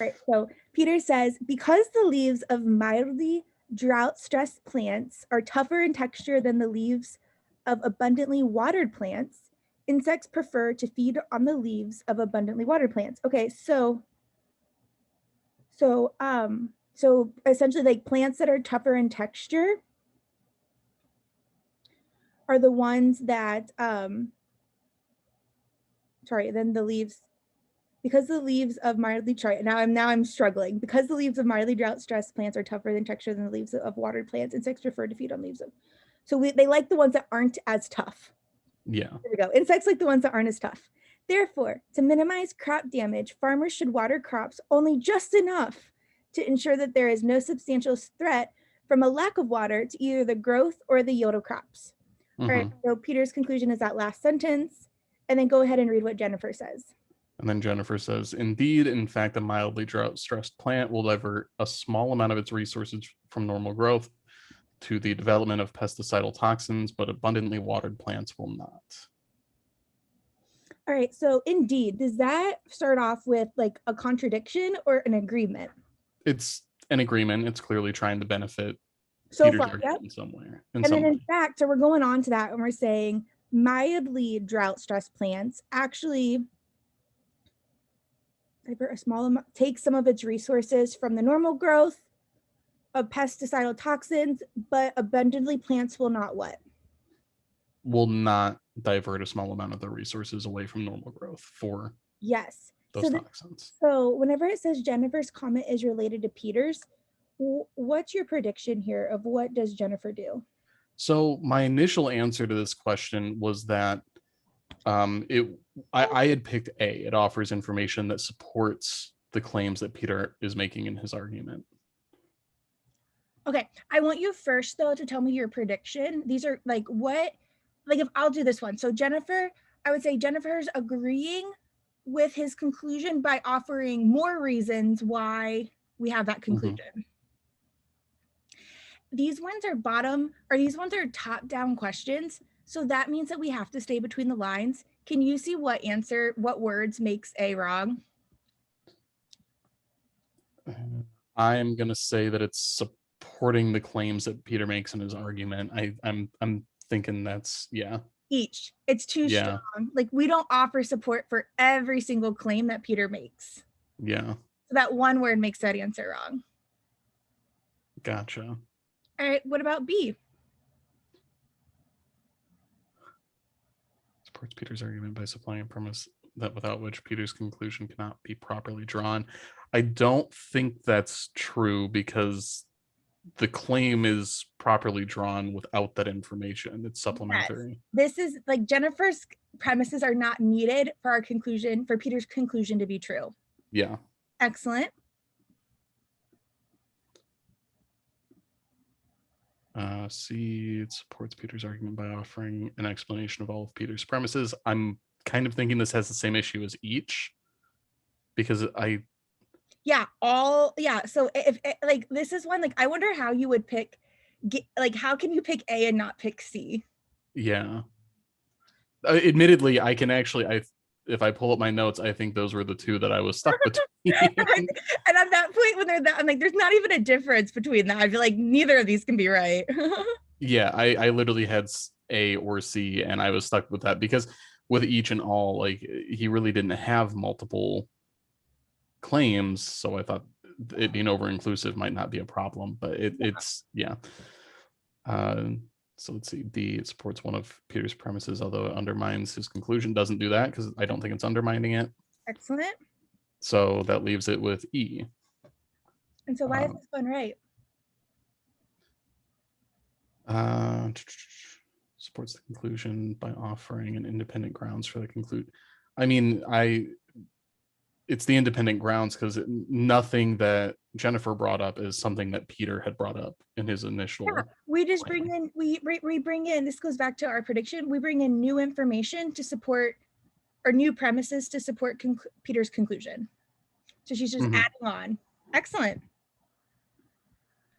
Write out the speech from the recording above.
Right, so Peter says, because the leaves of mildly drought-stressed plants are tougher in texture than the leaves of abundantly watered plants, insects prefer to feed on the leaves of abundantly watered plants. Okay, so essentially like plants that are tougher in texture are the ones that, then the leaves, because the leaves of mildly now I'm struggling. Because the leaves of mildly drought-stressed plants are tougher in texture than the leaves of watered plants, insects prefer to feed on leaves of. So they like the ones that aren't as tough. Yeah. There we go. Insects like the ones that aren't as tough. Therefore, to minimize crop damage, farmers should water crops only just enough to ensure that there is no substantial threat from a lack of water to either the growth or the yield of crops. All right, so Peter's conclusion is that last sentence, and then go ahead and read what Jennifer says. And then Jennifer says, indeed, in fact, a mildly drought-stressed plant will divert a small amount of its resources from normal growth to the development of pesticidal toxins, but abundantly watered plants will not. All right, so indeed, does that start off with like a contradiction or an agreement? It's an agreement. It's clearly trying to benefit So Peter's far, argument yep. in some way. And then in fact, so we're going on to that and we're saying mildly drought-stressed plants actually divert a small amount, take some of its resources from the normal growth of pesticidal toxins, but abundantly plants will not what? Will not divert a small amount of the resources away from normal growth for Yes. those toxins. So whenever it says Jennifer's comment is related to Peter's, what's your prediction here of what does Jennifer do? So my initial answer to this question was that I had picked A. It offers information that supports the claims that Peter is making in his argument. Okay, I want you first though to tell me your prediction. These are like if I'll do this one. So Jennifer, I would say Jennifer's agreeing with his conclusion by offering more reasons why we have that conclusion. These ones are top-down questions. So that means that we have to stay between the lines. Can you see what words makes A wrong? I'm going to say that it's supporting the claims that Peter makes in his argument. I'm thinking that's, yeah. Each. It's too strong. Like we don't offer support for every single claim that Peter makes. Yeah. So that one word makes that answer wrong. Gotcha. All right, what about B? Supports Peter's argument by supplying a premise that without which Peter's conclusion cannot be properly drawn. I don't think that's true because the claim is properly drawn without that information. It's supplementary. Yes. This is like Jennifer's premises are not needed for our conclusion, for Peter's conclusion to be true. Yeah. Excellent. C, it supports Peter's argument by offering an explanation of all of Peter's premises. I'm kind of thinking this has the same issue as each because so if like this is one, like I wonder how you would pick, like how can you pick A and not pick C? Yeah. Admittedly, I can actually, if I pull up my notes, I think those were the two that I was stuck between. And at that point, when they're that, I'm like, there's not even a difference between that. I feel like neither of these can be right. Yeah, I literally had A or C, and I was stuck with that because with each and all, like he really didn't have multiple claims, so I thought it being over inclusive might not be a problem, but it's yeah. So let's see. D, it supports one of Peter's premises, although it undermines his conclusion. Doesn't do that because I don't think it's undermining it. Excellent. So that leaves it with E. And so why is this one right? Supports the conclusion by offering an independent grounds for the conclude. I mean, it's the independent grounds because nothing that Jennifer brought up is something that Peter had brought up in his initial. Yeah, we just bring in, we bring in, this goes back to our prediction, we bring in new information to support, or new premises to support Peter's conclusion. So she's just adding on. Excellent.